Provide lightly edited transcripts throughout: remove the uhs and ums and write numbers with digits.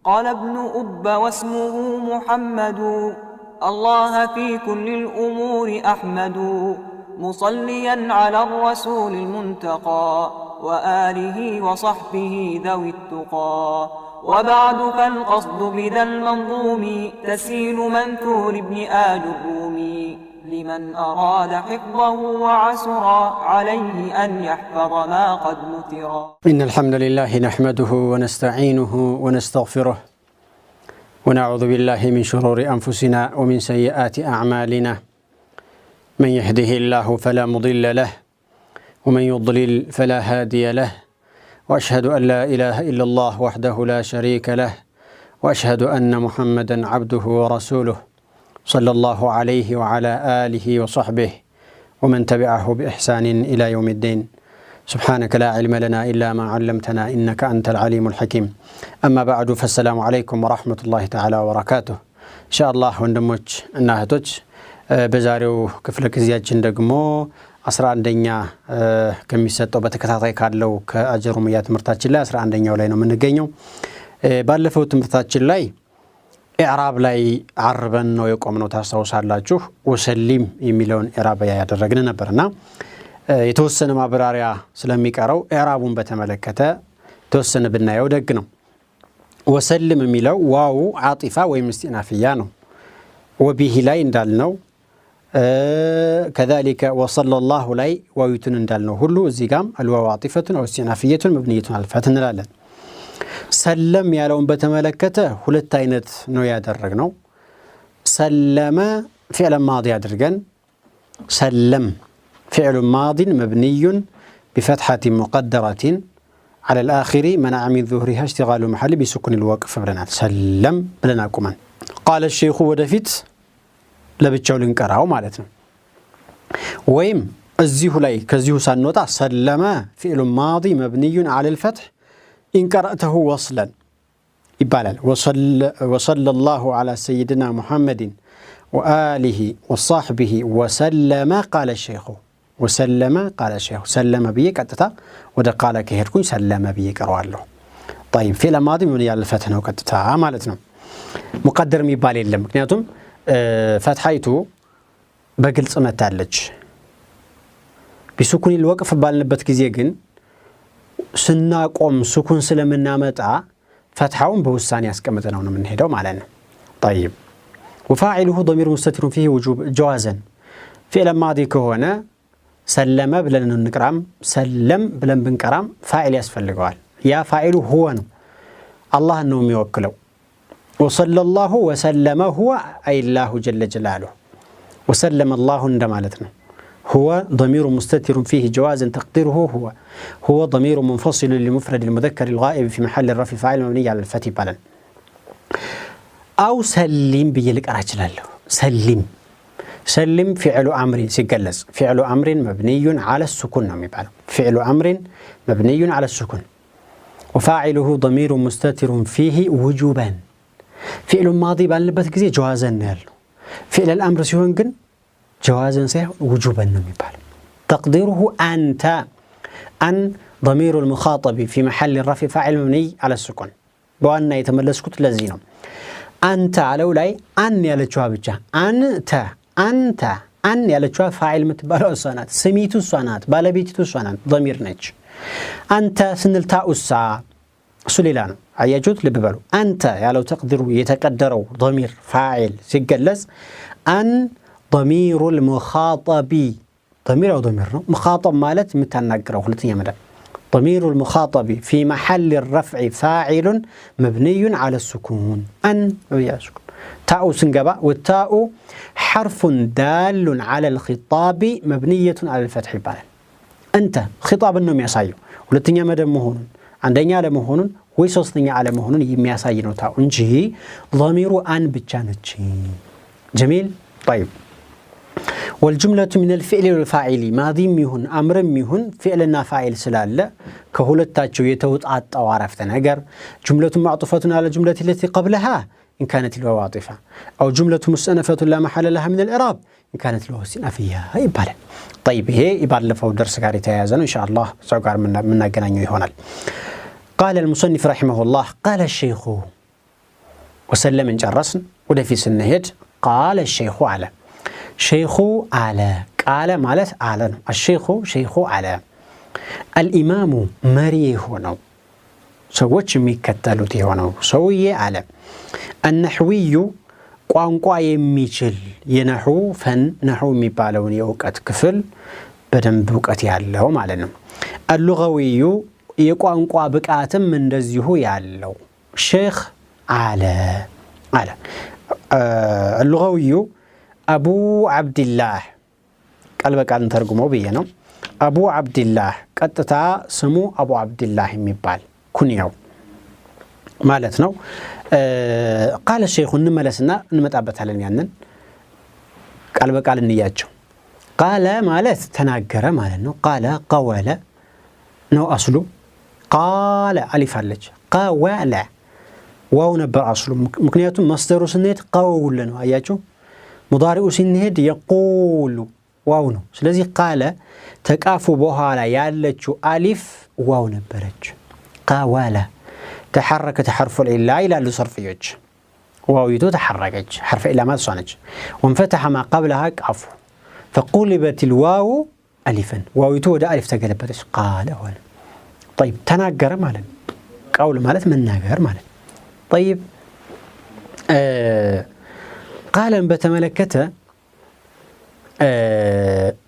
قال ابن أب واسمه محمد الله في كل الأمور أحمد مصليا على الرسول المنتقى وآله وصحبه ذوي التقى وبعد فالقصد بذا المنظوم تسهيل منثور ابن آل الرومي لمن أراد حفظه وعسرا عليه أن يحفظ ما قد نثرا. إن الحمد لله نحمده ونستعينه ونستغفره ونعوذ بالله من شرور أنفسنا ومن سيئات أعمالنا من يهده الله فلا مضل له ومن يضلل فلا هادي له وأشهد أن لا إله إلا الله وحده لا شريك له وأشهد أن محمدا عبده ورسوله صلى الله عليه وعلى آله وصحبه ومن تبعه بإحسان إلى يوم الدين. سبحانك لا علم لنا إلا ما علمتنا إنك أنت العليم الحكيم. أما بعد فالسلام عليكم ورحمة الله تعالى وبركاته. إن شاء الله ወንድሞች እና እህቶች በዛሬው ክፍለ ጊዜያችን ደግሞ 11ኛ ከሚሰጠው በተከታታይ ካለው ከአጀሩምያ ትምህርታችን ላይ 11ኛው ላይ ነው የምንገኘው። ባለፈው ትምህርታችን ላይ ኢዕራብ ላይ አርበን ነው የቆምነው ታስታውሳላችሁ። ወሰሊም የሚለውን ኢዕራብ ያደረግን ነበርና የተወሰነ ማብራሪያ ስለሚቀረው ኢዕራቡን በተመለከተ ተወሰነ ብናየው ደግ ነው። ወሰልም የሚለው ዋው ዓጢፋ ወይም እስቲናፍያ ነው። ወቢሂ ላይ እንዳልነው كذلك وصلى الله ላይ ዋዊቱን እንዳልነው ሁሉ እዚህ ጋም አልዋው ዓጢፈቱን አው እስቲናፍየቱን መብኒየቱን አልፋት እንላለን። ሰለም ያለውን በተመለከተ ሁለት አይነት ነው ያደረግነው። ሰለመ فعل ماضي አድርገን ሰለም فعل ماضي مبني بفتحة مقدرة على الآخر منع من ظهورها اشتغال محل بسكون الوقف بلنا سلم بلنا كمان. قال الشيخ ودفت ለብቻው ልንቀራው ማለት ነው። ወይም እዚሁ ላይ ከዚሁ ሳንወጣ ሰለመ فعل ماضي مبني على الفتح إن قرأته وصلا ይባላል። وصلى الله على سيدنا محمد وآله وصحبه وسلم قال الشيخ وسلم قال الشيخ سلم بيه ቀጥታ ወደ ቃለ ከሄድኩኝ ሰለመ بيه ቀረዋለሁ። طيب فعل ماضي مبني على الفتح ነው ቀጥታ ማለት ነው። ሙቀደር የሚባል የለም ምክንያቱም ፈትሐይቱ በግልጽ መታለች። ቢሱኩን الوقف ባልንበት ጊዜ ግን ስናቆም ሱኩን ስለምናመጣ ፈትሐውን በውሳኔ ያስቀምጠነው ነው የምንሄደው ማለት ነው። طيب وفاعله ضمير مستتر فيه وجوب جوازا فعل ماضي ከሆነ ሰለመ ብለን እንቀራም ሰለም ብለን ብንቀራም ፋኢል ያስፈልገዋል። ያ ፋኢሉ هو ነው አላህ ነው የሚወክለው። وصلى الله وسلم هو أي الله جل جلاله وسلم الله اندمالتنا هو ضمير مستتر فيه جوازا تقديره هو ضمير منفصل لمفرد المذكر الغائب في محل الرفع فاعل مبني على الفتح بالا أو سلم بيلك أرجلاله سلم فعل أمر سيجلس فعل أمر مبني على السكون فعل أمر مبني على السكون وفاعله ضمير مستتر فيه وجوبا فعل ماضي ባልንበት ጊዜ جوازا ያለው فعل الامر ሲሆን ግን جوازا ሳይሆን وجوبا ነው የሚባለው. تقديره انت ان ضمير المخاطب في محل الرفع فاعل مبني على السكون በዋና የተመለስኩት ለዚህ ነው። አንተ አለው ላይ አን ያለችዋ ብቻ አንተ አን ያለችዋ ፋኢል የምትባለው እሷ ናት። ስሚቱ እሷ ናት። ባለቤቲቱ እሷ ናት። ضمير ነች። አንተ ስንል ታኡሳ እሱ ሌላ ነው። አያጁት ልብ በሉ። አንተ ያለው ተቅዲሩ የተቀደረው ضمير فاعل ሲገለጽ አን ضمير المخاطب ضمير او ضمير ነው። مخاطب ማለት የምታናገረው ሁለተኛ መደብ ضمير المخاطب في محل الرفع فاعل مبني على السكون أن وياسكن تاء سنجبا والتاء حرف دال على الخطاب مبنية على الفتح بالا أنت خطاب النوم يسايو ሁለተኛ መደብ መሆኑን አንደኛ ለመሆኑን ወይ ሶስተኛ አለመሆኑን የሚያሳይ ነው ታው እንጂ ضمير أن ብቻ ነች። جميل. طيب والجملة من الفعل والفاعل ماضي يهون أمر يهون فعلنا فاعل سلال كهولتاتشو يتوطاطاو عرفت ነገር جملة معطوفة على الجملة التي قبلها إن كانت الواو عاطفة أو جملة مستأنفة لا محل لها من الإعراب إن كانت الواو استئنافية يبالا. طيب هي يبالفው درس ጋር የተያያዘ ነው إن شاء الله ሰው ጋር ምናገናኘው ይሆናል. قال المصنف رحمه الله قال الشيخ وسلم انجرسن ودفي سنهد قال الشيخ على شيخ على قال مالت على الشيخ شيخ على الإمام مري هونو سوتش ميكتلوتي هونو سوي على النحوي ቋንቋ የሚችል የነህው ፈን ነህው የሚባለውን የእውቀት ክፍል በደንብ እውቀት ያለው ማለት ነው። اللغوي የቋንቋ ብቃትም እንደዚሁ ያለው ሼኽ አለ اللغوي أبو عبد الله ቃል በቃል ተርጉመው ብዬ ነው። አቡ አብድላህ ቀጥታ ስሙ አቡ አብድላህ የሚባል ኩንያው ማለት ነው። ቃል ሼኹ እንመለስና እንመጣበታለን። ያንን ቃል በቃል እንያቸው። ቃለ ማለት ተናገረ ማለት ነው። ቃለ ቀወለ ነው አስሉ። ቃለ አሊፍ አለች። ቀወለ ዋው ነበር አስሉ። ምክንያቱም መስደሩ ስንሄድ ቀውል ነው። አያችሁ ሙዳሪኡ ስንሄድ የቁሉ ዋው ነው። ስለዚህ ቃለ ተቃፉ በኋላ ያለችው አሊፍ ዋው ነበረች። ቀወለ تحرك حرف العلة إلى الصرفية واويتو تحركت حرف العلة ما تصانج وانفتح ما قبلها كعفو فقلبت الواو ألفا واويتو ده ألف تقلبت قال أولا طيب تناقر مالا قول مالت من ناقر مالا طيب قال بتملكته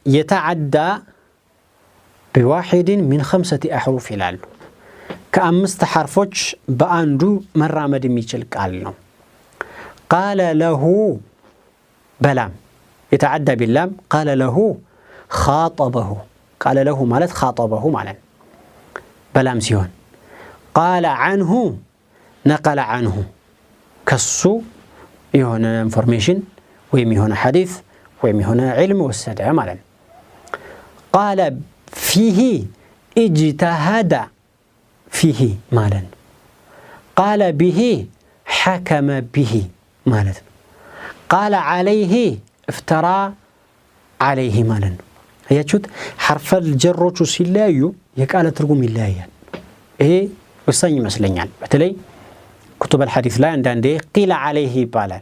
يتعدى بواحد من 5 أحرف لالو كأمست حرفوش بأندو مرامد ميشل قالنا قال له بلام يتعدى باللام قال له خاطبه قال له مالت خاطبه مالا بلام سيون قال عنه نقل عنه كسو يهون انفورميشن ويم يهون حديث ويم يهون علم والسدع مالا قال فيه اجتهد فيه مالا قال به حكم به مالا قال عليه افترى عليه مالا هي شوت حرف الجر سيلايو يقال ترجم الله ايه وصاني مسلنيان بتلي كتب الحديث لا عندي قيل عليه بالا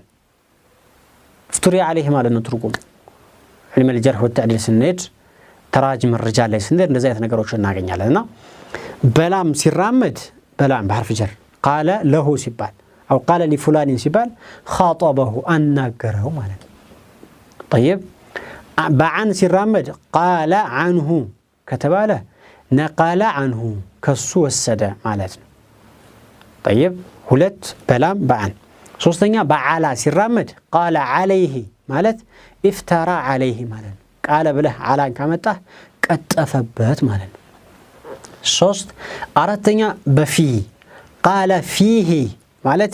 افتري عليه مالا ترجم علم الجرح والتعديل سنيد تراجم الرجال ليس سنيد نزايت نقروش ناقنيالنا بلام سيرامد بلام بحرف جر قال له سبال أو قال لفلان سبال خاطبه أناقره مالا طيب بعن سيرامد قال عنه كتباله نقال عنه كسو السدى مالتنا طيب هلت بلام بعن صوصتنيا بعلا سيرامد قال عليه مالت افترى عليه مالا قال بله على كامته كتفبت مالا ሶስት አራተኛ በፊ ቃለ ፊህ ማለት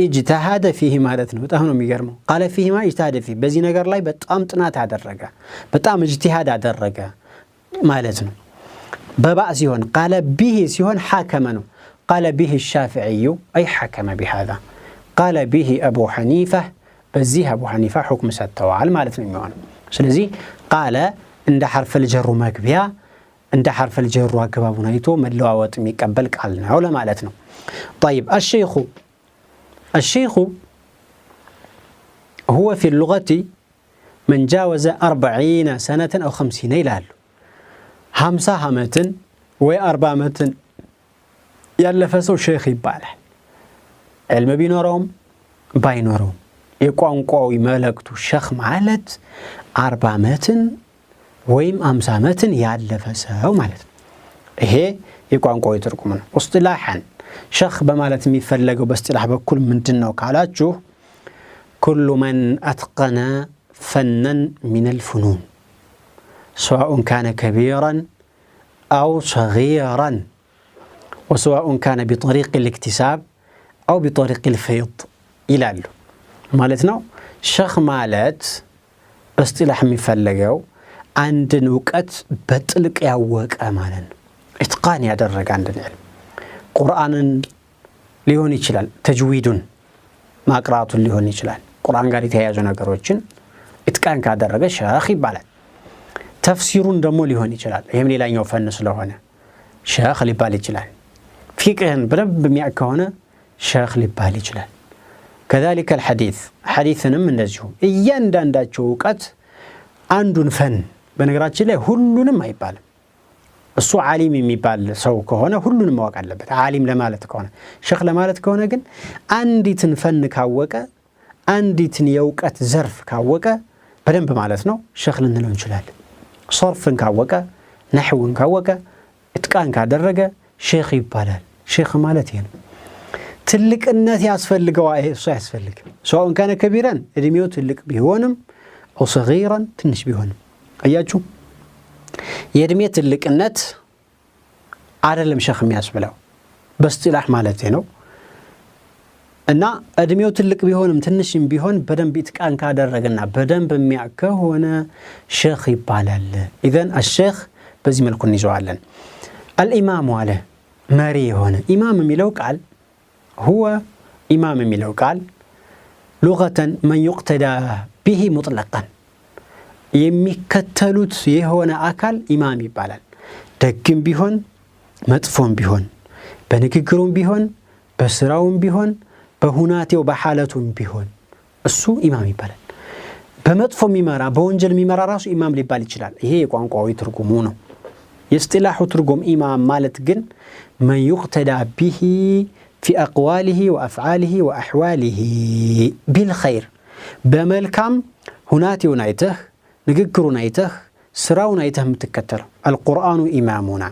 اجتهد فيه ማለት ነው። በጣም ነው የሚገርመው። ቃለ ፊህ ማለት اجتهد فيه በዚህ ነገር ላይ በጣም ጥናት አደረገ፣ በጣም اجتهاد አደረገ ማለት ነው። በባእ ሲሆን ቃለ ቢህ ሲሆን حكم ነው። ቃለ ቢህ الشافعي اي حكم بهذا ቃለ ቢህ ابو حنيفه በዚህ ابو حنيفه حكم ሰጥተዋል ማለት ነው የሚሆነው። ስለዚህ ቃለ እንደ حرف الجر መግቢያ عند حرف الجر وكبابون هيتو ملواوط ميقبل قالنا ولا معناتنا. طيب الشيخ هو في اللغة من جاوز 40 سنة أو 50 يلال 50 عامة و40 عامة يلفسو شيخ يباله علم بينورهم باينورهم يقوانقوا يملكتو شيخ مالت 40 عامة ወይም 50 ዓመትን ያለፈ ሰው ማለት ነው። ይሄ የቋንቋው ትርጉም ነው። እስጢላሐን ሸኽ በማለት የሚፈለገው በእስጢላህ በኩል ምንድነው ካላችሁ كل من أتقن فنا من الفنون سواء كان كبيرا أو صغيرا وسواء كان بطريق الاكتساب أو بطريق الفيض ይላሉ ማለት ነው። ሸኽ ማለት በእስጢላህ የሚፈለገው አንድን እውቀት በጥልቅ ያወቀ ማለት ነው። ኢትቃን ያደረገ አንድን ዕልም ቁርአንን ሊሆን ይችላል፣ ተጅዊዱን ማቅራቱን ሊሆን ይችላል። ቁርአን ጋር የተያያዙ ነገሮችን ኢትቃን ካደረገ ሸኽ ይባላል። ተፍሲሩን ደግሞ ሊሆን ይችላል። ይሄም ሌላኛው ፈን ስለሆነ ሸኽ ሊባል ይችላል። ፊቅህን በደንብ የሚያውቅ ከሆነ ሸኽ ሊባል ይችላል። كذلك الحديث حديثንም እንደዚሁ እያንዳንዳቸው ዕውቀት አንዱን ፈን በነገራችን ላይ ሁሉንም አይባልም እሱ ዓሊም የሚባል ሰው ከሆነ ሁሉንም ማወቅ አለበት ዓሊም ለማለት ከሆነ ሸኽ ለማለት ከሆነ ግን አንዲትን ፈን ካወቀ አንዲትን የዕውቀት ዘርፍ ካወቀ በደንብ ማለት ነው ሸኽ ልንለው እንችላለን ሶርፍን ካወቀ ነህውን ካወቀ ኢትቃን ካደረገ ሼኽ ይባላል ሼኽ ማለት ይሄ ነው ትልቅነት ያስፈልገው እሱ ያስፈልግ ሰውን ካነ ከቢራን እድሜው ትልቅ ቢሆንም او صغيرا ትንሽ ቢሆንም አያችሁ የእድሜ ትልቅነት አይደለም ሼኽ የሚያስብለው በስጢላህ ማለት ነው እና እድሜው ትልቅ ቢሆንም ትንሽም ቢሆን በደንብ ኢትቃን ካደረገና በደንብ የሚያከሆነ ሼኽ ይባላል اذا الشيخ በዚህ መልኩ እንይዘዋለን الامام አለ መሪ የሆነ ኢማም የሚለው ቃል هو امام የሚለው ቃል لغة من يقتدى به مطلقا የሚከተሉት የሆነ አካል ኢማም ይባላል ደግም ቢሆን መጥፎም ቢሆን በንግግሩም ቢሆን በስራውም ቢሆን በሁናቴው በሐለቱም ቢሆን እሱ ኢማም ይባላል በመጥፎ የሚመራ በወንጀል የሚመራ ራሱ ኢማም ሊባል ይችላል ይሄ የቋንቋዊ ትርጉሙ ነው የስጢላሁ ትርጉም ኢማም ማለት ግን من يقتدى به في أقواله وأفعاله وأحواله بالخير بملكم هناتيون አይተህ ንግግሩን አይተህ ስራውን አይተህ የምትከተለው القرآن إمامنا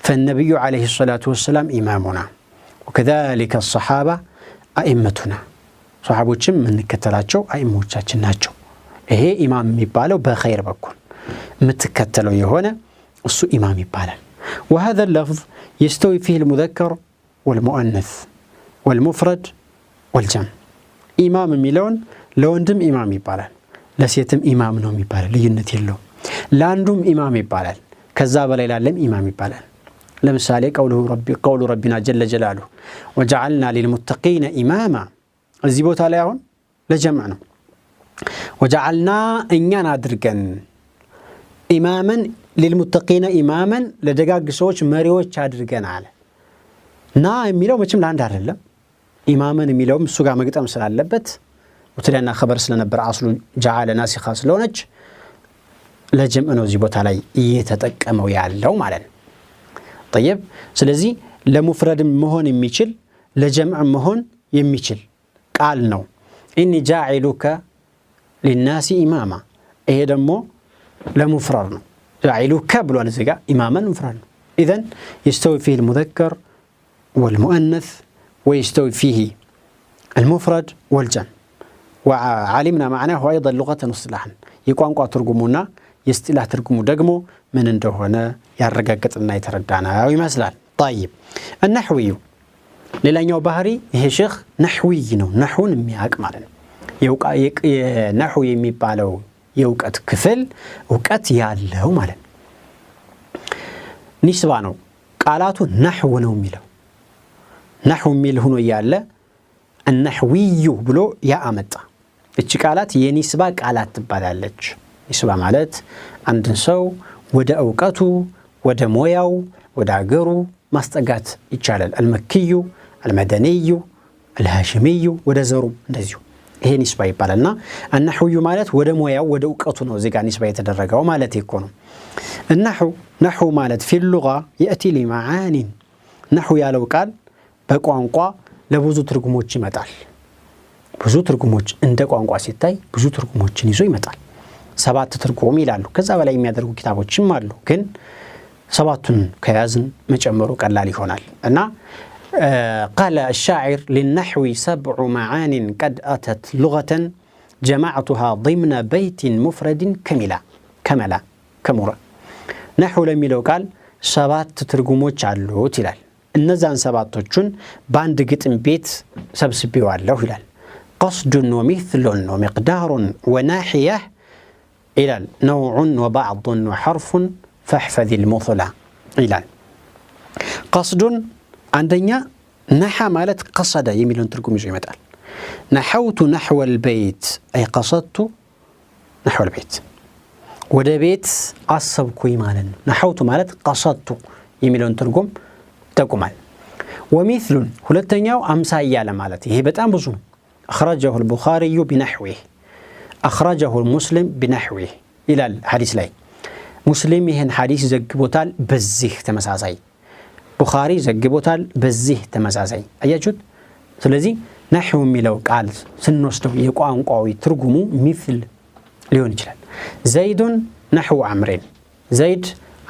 فالنبي عليه الصلاة والسلام إمامنا وكذلك الصحابة أئمتنا صحابوችም የምንከተላቸው አይሞቻችን ናቸው ይሄ ኢማም የሚባለው በኸይር በኩል የምትከተለው የሆነ እሱ ኢማም ይባላል وهذا اللفظ يستوي فيه المذكر والمؤنث والمفرد والجمع ኢማም የሚለውን ለወንድም ኢማም ይባላል ለሴትም ኢማም ነው የሚባለው ልዩነት የለው ለአንዱም ኢማም ይባላል ከዛ በላይ ላለም ኢማም ይባላል ለምሳሌ قول ربنا جل جلاله وجعلنا للمتقين إماما እዚህ ቦታ ላይ አሁን ለጀምዕ ነው وجعلنا እኛን አድርገን ኢማማ للمتقين إماما ለደጋግ ሰዎች መሪዎች አድርገን አለ ና የሚለው መቼም ለአንድ አይደለም ኢማማን የሚለውም እሱ ጋር መግጠም ስላለበት ወተለና خبر ስለነበር አስሉ جعل ناسخة ስለሆነች ለጀምዕ ነው እዚህ ቦታ ላይ እየተጠቀመው ያለው ማለት ነው طيب ስለዚህ ለሙፍረድም መሆን የሚችል ለጀምዕ መሆን የሚችል ቃል ነው إني جاعلك للناس إماما ይሄ ደግሞ ለሙፍረድ ነው جاعلك ብሏል እዚህ ጋር ኢማማን ሙፍረድ ነው اذا يستوي فيه المذكر والمؤنث ويستوي فيه المفرد والجمع وعلمنا معناه أيضا لغة واصطلاحا يقوانقوا ترجمونا يستلاح ترجمو دقمو من اندهونا يرقاقتنا يتردانا ويمثلال طيب النحوي للأنيو بهري هي شيخ نحوي نحو نمياك مالنا نحو يميبالو يوقت كفل وقت يالله مالنا نسبانو قالاتو نحو نوميلو نحو ميل هنا ياله النحوي بلو يا أمتا እቺ ቃላት የኒስባ ቃላት ትባላለች ኒስባ ማለት አንድን ሰው ወደ ዕውቀቱ ወደ ሞያው ወደ አገሩ ማስጠጋት ይቻላል المكي المدني الهاشمي ወደ ዘሩ እንደዚሁ ይሄ ኒስባ ይባላልና النحوي ማለት ወደ ሞያው ወደ ዕውቀቱ ነው እዚህ ጋር ኒስባ የተደረገው ማለት እኮ ነው النحو ማለት في اللغة يأتي لمعان نحو ያለው ቃል በቋንቋ ለብዙ ትርጉሞች ይመጣል ብዙ ትርጉሞች እንደ ቋንቋ ሲታይ ብዙ ትርጉሞችን ይዞ ይመጣል ሰባት ትርጉም ይላሉ ከዛ በላይ የሚያደርጉ ኪታቦችም አሉ ግን ሰባቱን ከያዝን መጨመሩ ቀላል ይሆናል እና قال الشاعر للنحو 7 معان قد أتت لغة جمعتها ضمن بيت مفرد كملا نحو ለሚለው ቃል ሰባት ትርጉሞች አሉት ይላል እነዛን ሰባቶቹን በአንድ ግጥም ቤት ሰብስቤዋለሁ ይላል قصد ومثل ومقدار وناحية إلى نوع وبعض وحرف فاحفظ المثلى إلى قصد عندنا نحى مالت قصد يميلون تركم يجي متال نحوت نحو البيت أي قصدت نحو البيت وده بيت عصبكوي مالا نحوت مالت قصدت يميلون تركم تكمل ومثل هلتنياو أمسا إيالا مالتي هي بتأم بزون أخرجه البخاري بنحوه أخرجه المسلم بنحوه إلى الحديث لي مسلم يهن حديث زقبوتال بزيه تمساسي بخاري زقبوتال بزيه تمساسي أيجود ስለዚህ نحو የሚለው ቃል ስንወስደው የቋንቋዊ ትርጉሙ مثل ሊሆን ይችላል ዘይዱን نحو عمرين ዘይድ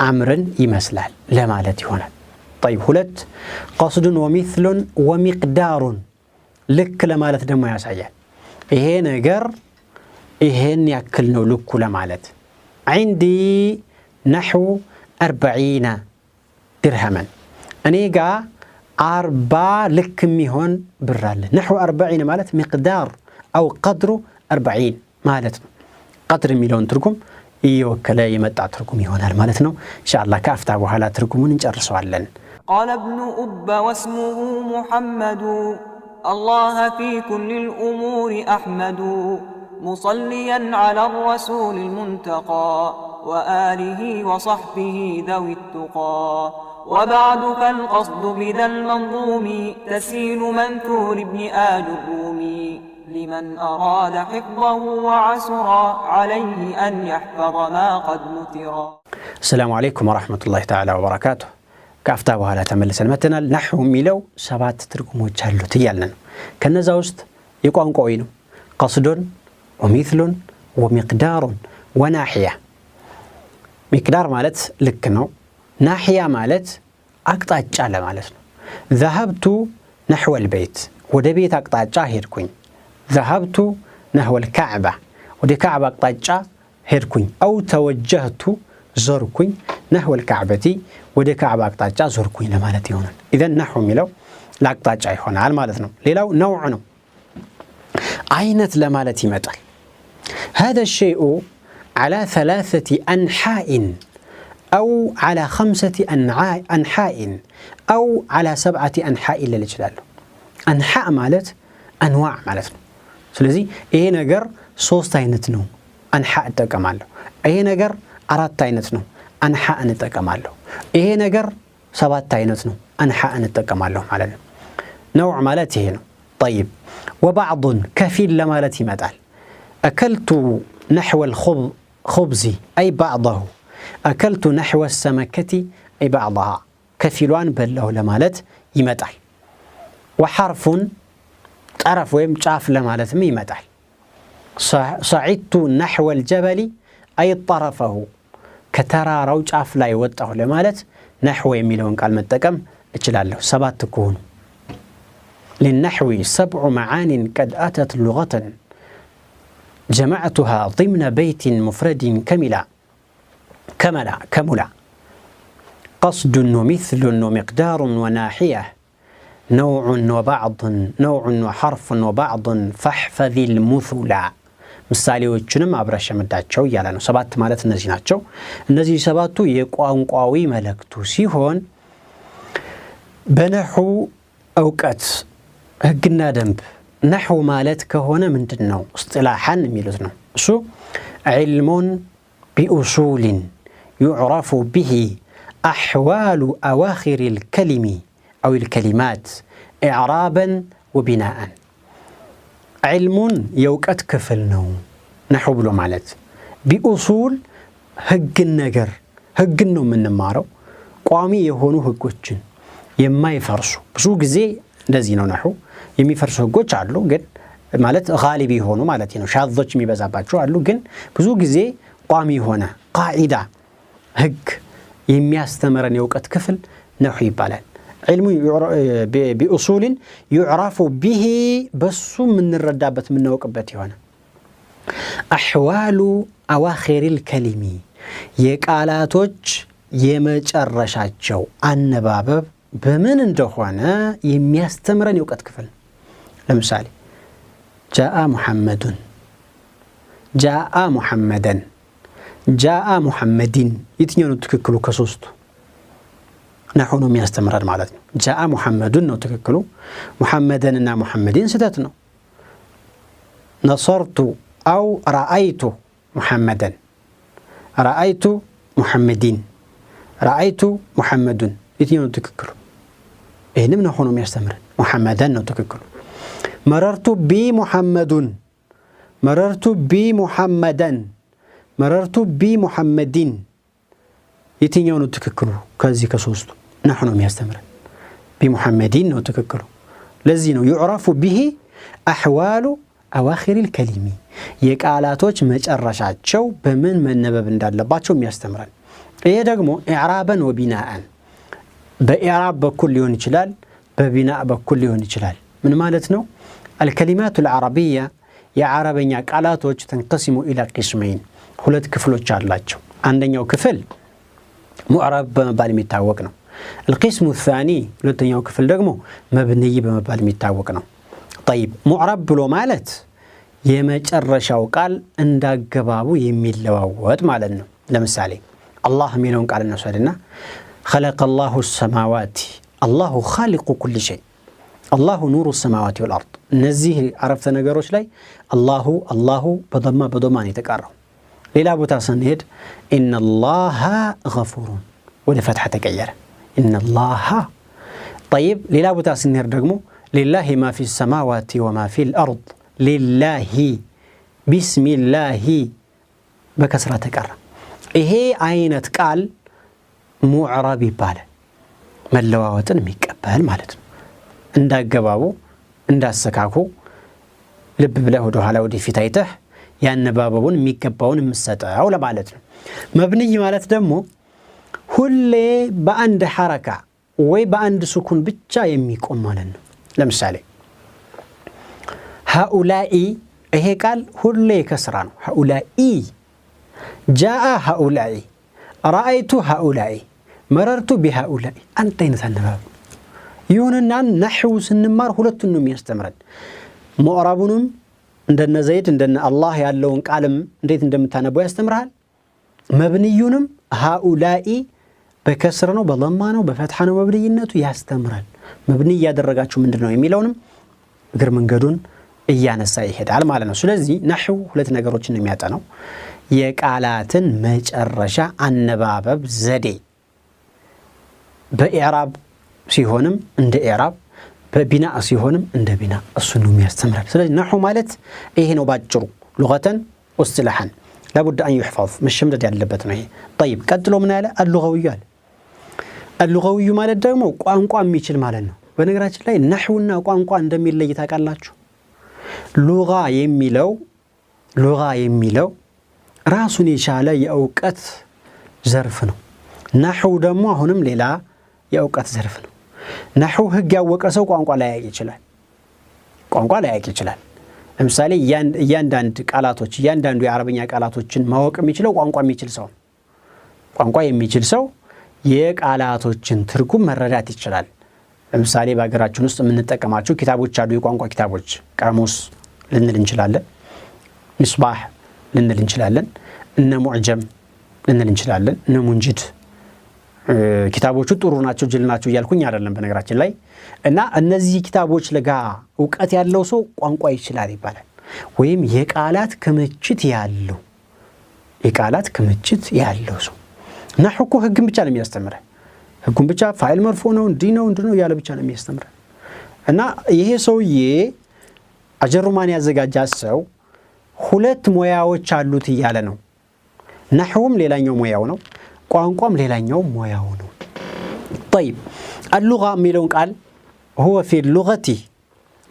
عمرን ይመስላል ለማለት ይሆናል طيب ሁለት قصد ومثل ومقدار ልክ ለማለት ደግሞ ያሳያል ይሄ ነገር ይሄን ያክል ነው ልኩ ለማለት عندي نحو 40 درهما እኔ ጋር 40 ልክ የሚሆን ብር አለ نحو 40 ማለት مقدار أو قدر 40 ማለት ነው قدر የሚለውን ትርጉም ይወከለ የመጣ ትርጉም ይሆናል ማለት ነው ኢንሻአላህ ካፍታ በኋላ ትርጉሙን እንጨርሰዋለን قال ابن أب واسمه محمد الله في كل الأمور أحمد مصليا على الرسول المنتقى وآله وصحبه ذوي التقى وبعد فالقصد بذا المنظوم تسهيل منثور ابن آل الرومي لمن أراد حفظه وعسرا عليه أن يحفظ ما قد نثرا السلام عليكم ورحمة الله تعالى وبركاته كافتا وهلا تملس المتنال نحو ميلو سبات تركمو جالو تيالنا كنزا وسط يقوان قوينو قصد ومثل ومقدار وناحية مقدار مالت لكنو ناحية مالت أقطع جالة مالت ذهبت نحو البيت ودي بيت أقطع جاهركوين ذهبت نحو الكعبة ودي كعبة أقطع جاهركوين أو توجهت زركوين نحو الكعبة ودي كعبة أقطع جاهركوين لمالتي هنا إذن نحو ميلو لا أقطع جاهر هنا على مالتنا ليلو نوعنو عينت لمالتي متل هذا الشيء على 3 أنحاء أو على 5 أنحاء أو على 7 أنحاء إلا الجلال أنحاء مالت أنواع مالت سلزي إيه نجر 3 عينتنو أنحاء تكمله إيه نجر 4 عينتنو أنحاء نتكمله إيه نجر 7 عينتنو أنحاء نتكمله مالنا نوع مالته هنا طيب وبعض كفيل لمالتي مدال أكلت نحو الخبز أي بعضه أكلت نحو السمكة أي بعضها كفيلوان بله لمالت يمدال وحرف تعرف ويم تعرف لمالت يمدال صعدت نحو الجبل أي طرفه كترى روج عف لا يوطه لمالت نحو يميلون قال متكم اجلاله 7 تكون للنحو 7 معان قد أتت لغة جمعتها ضمن بيت مفرد كملا قصد ومثل ومقدار وناحية نوع وبعض نوع وحرف وبعض فاحفظ المثلا ምሳሌዎቹንም አብራሽ መዳቸው ያለ ነው 7 ማለት እነዚህ ናቸው እነዚህ 7ቱ የቋንቋዊ መልእክቱ ሲሆን በነሑ ዕውቀት ህግና ደንብ ነሑ ማለት ከሆነ ምንድነው እስጢላሐን የሚሉት ነው እሱ علم بأصول يعرف به أحوال أواخر الكلم أو الكلمات إعرابا وبناء علم يوقت كفلنو نحو بلو مالت بأصول هج النجر هج النو من نمارو قوامي يهونو هجوچن يما يفرسو بسو غزي እንደዚህ ነው نحو የሚፈርሱ ህጎች አሉ ግን ማለት غالبي ሆኖ ማለት ነው ሻዞች የሚበዛባቸው አሉ ግን ብዙ ጊዜ ቋሚ ሆነ ቃዒዳ ህግ የሚያስተምረን የውቀት ክፍል نحو ይባላል علم بأصول يعرف به بس من الردابة من نوقبت هنا أحوال أواخر الكلمة يقالاتوج يمجرشاتشو النباب بمن اندخوانا يميستمرن يوقت كفل لمثالي جاء محمد جاء محمدا جاء محمدين يتنينو تككلو كسوستو نحو يستمرر معناتنا جاء محمد نو تككلو محمدا እና محمدين ستات ነው نصرت أو رأيت محمدا رأيت محمدين رأيت محمد يتنينو تككلو إيه نحو يستمرر محمدا نو تككلو መረርቱ ቢሙሐመዱን መረርቱ ቢሙሐመደን መረርቱ ቢሙሐመዲን የትኛው ነው ትክክሉ? ከዚህ ከሶስቱ ነህው ነው የሚያስተምረን። ቢሙሐመዲን ነው ትክክሉ። ለዚህ ነው يعرف به احوال اواخر الكلمه የቃላቶች መጨረሻቸው በምን መነበብ እንዳለባቸው የሚያስተምረን። ይሄ ደግሞ ኢዕራበን ወቢናአን በኢዕራብ በኩል ሊሆን ይችላል፣ በቢናእ በኩል ሊሆን ይችላል። ምን ማለት ነው? الكلمات العربيه የአረበኛ ቃላቶች ተንቀሲሙ ኢላ ቂስመይን ሁለት ክፍሎች አላቸው። አንደኛው ክፍል ሙዕረብ በመባል የሚታወቅ ነው። القسم الثاني ሁለተኛው ክፍል ደግሞ መብንይ በመባል የሚታወቅ ነው። طيب ሙዕረብ ብሎ ማለት የመጨረሻው ቃል እንዳገባቡ የሚለዋወጥ ማለት ነው። ለምሳሌ አላህ የሚለውን ቃል እንወስድና خلق الله السماوات الله خالق كل شيء الله نور السماوات والارض እነዚህ አረፍተ ነገሮች ላይ አላሁ በضማ የተቀራው። ሌላ ቦታ ስንሄድ ان الله غفور ወደ ፈትሐ ተቀየረ ان الله. طيب ሌላ ቦታ ስንሄድ ደግሞ لله ما في السماوات وما في الارض لله بسم الله በከስራ ተቀራ። ይሄ አይነት ቃል ሙዕረብ ይባላል። መለዋወጥን የሚቀበል ማለት ነው። እንዳገባቡ እንዳሰካኩ ልብ ብለህ ወደ ኋላ ወደ ፊት አይተህ ያነባበቡን የሚገባውን የምሰጠው ለማለት ነው። መብንይ ማለት ደግሞ ሁሌ በአንድ ሐረካ ወይ በአንድ ሱኩን ብቻ የሚቆም ማለት ነው። ለምሳሌ ሃኡላኢ ይሄ ቃል ሁሌ ከስራ ነው። ሃኡላኢ ጃአ ሃኡላኢ ረአይቱ ሃኡላኢ መረርቱ ቢሃኡላኢ አንድ አይነት አነባብ። ይሁንና ነህው ስንማር ሁለቱን ነው የሚያስተምረን። ሙዕረቡንም እንደነ ዘይድ እንደነ አላህ ያለውን ቃልም እንዴት እንደምታነበው ያስተምራል። መብንዩንም ሃኡላኢ በከስር ነው በضማ ነው በፈትሐ ነው መብንይነቱ ያስተምራል። መብንይ ያደረጋችሁ ምንድነው የሚለውንም እግር መንገዱን እያነሳ ይሄዳል ማለት ነው። ስለዚህ ነህው ሁለት ነገሮችን ነው የሚያጠናው። የቃላትን መጨረሻ አነባበብ ዘዴ በኢዕራብ ሲሆንም እንደ ኢዕራብ በቢናእ ሲሆንም እንደ ቢናእ እሱ ነው የሚያስተምረን። ስለዚህ ነህው ማለት ይሄ ነው ባጭሩ። ሉገተን ወስላሐን لابد أن يحفظ مش مدد ያለበት ነው ይሄ። طيب ቀጥሎ ምን ያለ اللغوي አለ። اللغوي ማለት ደግሞ ቋንቋ የሚችል ማለት ነው። በነገራችን ላይ ነህውና ቋንቋ እንደሚለይ ታውቃላችሁ። ሉጋ የሚለው ራሱን የቻለ የእውቀት ዘርፍ ነው። ነህው ደግሞ አሁንም ሌላ የእውቀት ዘርፍ ነው። ነህው ህግ ያወቀ ሰው ቋንቋ ላያውቅ ይችላል። ለምሳሌ እያንዳንዱ የአረበኛ ቃላቶችን ማወቅ የሚችለው ቋንቋ የሚችል ሰው የቃላቶችን ትርጉም መረዳት ይችላል። ለምሳሌ በአገራችን ውስጥ የምንጠቀማቸው ኪታቦች አሉ። የቋንቋ ኪታቦች ቃሙስ ልንል እንችላለን፣ ምስባህ ልንል እንችላለን፣ እነ ሙዕጀም ልንል እንችላለን፣ እነ ሙንጅድ። ኪታቦቹ ጥሩ ናቸው ጅል ናቸው እያልኩኝ አይደለም በነገራችን ላይ። እና እነዚህ ኪታቦች ለጋ ዕውቀት ያለው ሰው ቋንቋ ይችላል ይባላል። ወይም የቃላት ክምችት ያለው ሰው። ነህው እኮ ህግን ብቻ ነው የሚያስተምረን። ህጉን ብቻ ፋይል መርፎ ነው እንዲህ ነው ያለ ብቻ ነው የሚያስተምረን። እና ይሄ ሰውዬ አጀሩማን ያዘጋጃት ሰው ሁለት ሙያዎች አሉት እያለ ነው። ነህውም ሌላኛው ሙያው ነው፣ ቋንቋም ሌላኛው ሙያው ነው። طيب اللغة የሚለውን ቃል هو في اللغة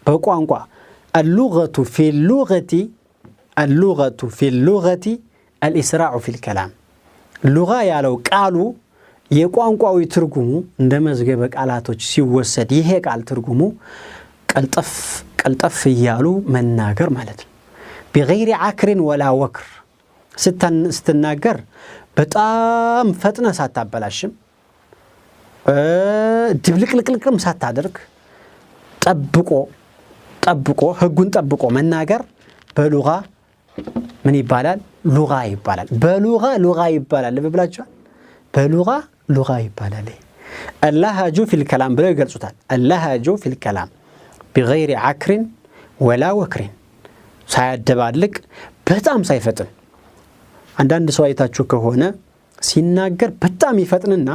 በቋንቋ اللغة في اللغة الإسراع في الكلام لغة ያለው ቃሉ የቋንቋዊ ትርጉሙ እንደ መዝገበ ቃላቶች ሲወሰድ ይሄ ቃል ትርጉሙ ቀልጠፍ እያሉ መናገር ማለት ነው። بغير عكر ولا وكر ስትናገር በጣም ፈጥነ ሳታበላሽም ድብልቅልቅልቅም ሳታደርግ ጠብቆ ህጉን ጠብቆ መናገር በሉጋ ምን ይባላል? ሉጋ ይባላል። በሉጋ ይባላል። ለብላችኋል። በሉጋ ይባላል። اللهج في الكلام ብለው ይገልጹታል። اللهج في الكلام بغير عكر ولا وكر ሳያደባልቅ በጣም ሳይፈጥን። አንዳንድ ሰው አይታችሁ ከሆነ ሲናገር በጣም ይፈጥንና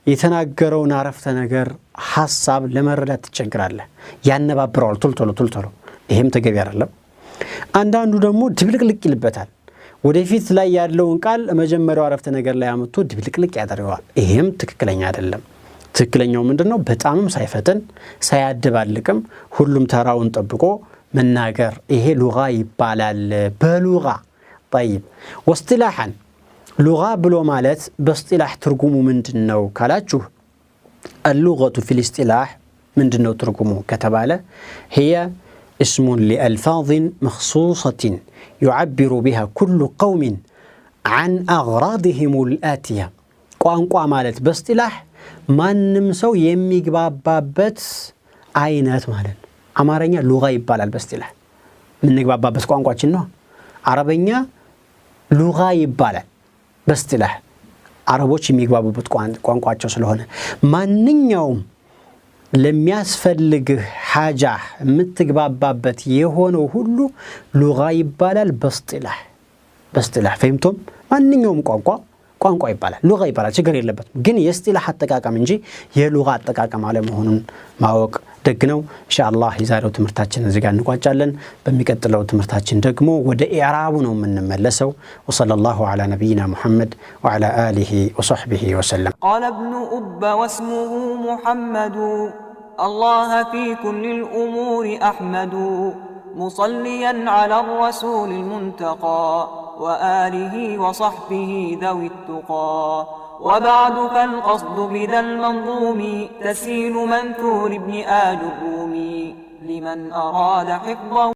የተናገረውን አረፍተ ነገር ሐሳብ ለመረዳት ትቸግራለህ። ያነባብረዋል ቶልቶሎ ይሄም ተገቢ አይደለም። አንዳንዱ ደግሞ ድብልቅልቅ ይልበታል። ወደፊት ላይ ያለውን ቃል መጀመሪያው አረፍተ ነገር ላይ አመጥቶ ድብልቅልቅ ያደርገዋል። ይሄም ትክክለኛ አይደለም። ትክክለኛው ምንድነው? በጣምም ሳይፈጥን ሳያደባልቅም ሁሉም ተራውን ጠብቆ መናገር። ይሄ ሉጋ ይባላል በሉጋ። طيب واصطلاحا ሉጋ ብሎ ማለት በእስጢላህ ትርጉሙ ምንድነው ካላችሁ اللغة في الاصطلاح ምንድነው ትርጉሙ ከተባለ هي اسم لألفاظ مخصوصة يعبر بها كل قوم عن أغراضهم الآتية ቋንቋ ማለት በእስጢላህ ማንም ሰው የሚግባባበት አይነት ማለት ነው። አማርኛ ሉጋ ይባላል በእስጢላህ የምንግባባበት ቋንቋችን ነው። አረበኛ ሉጋ ይባላል በእስጢላህ አረቦች የሚግባቡበት ቋንቋቸው ስለሆነ ማንኛውም ለሚያስፈልግህ ሐጃ የምትግባባበት የሆነው ሁሉ ሉጋ ይባላል በእስጢላህ ፈህምቱም? ማንኛውም ቋንቋ ይባላል ሉጋ ይባላል፣ ችግር የለበትም። ግን የእስጢላህ አጠቃቀም እንጂ የሉጋ አጠቃቀም አለመሆኑን ማወቅ ደግ ነው። ኢንሻአላህ የዛሬው ትምህርታችን እዚህ ጋር እንቋጫለን። በሚቀጥለው ትምህርታችን ደግሞ ወደ ኢዕራቡ ነው የምንመለሰው። ወሰለላሁ ዐላ ነቢይና ሙሐመድ ወዐላ አሊሂ ወሰህቢሂ ወሰለም። ቃለ ኢብኑ ኡበ ወስሙሁ ሙሐመዱ አላህ ፊ ኩሊ ልኡሙር አሕመዱ ሙሰሊያን ዐላ ረሱል ልሙንተቃ وآله وصحبه ذوي التقى وبعد فالقصد بذا المنظوم تسهيل منثور ابن آل الرومي لمن أراد حفظه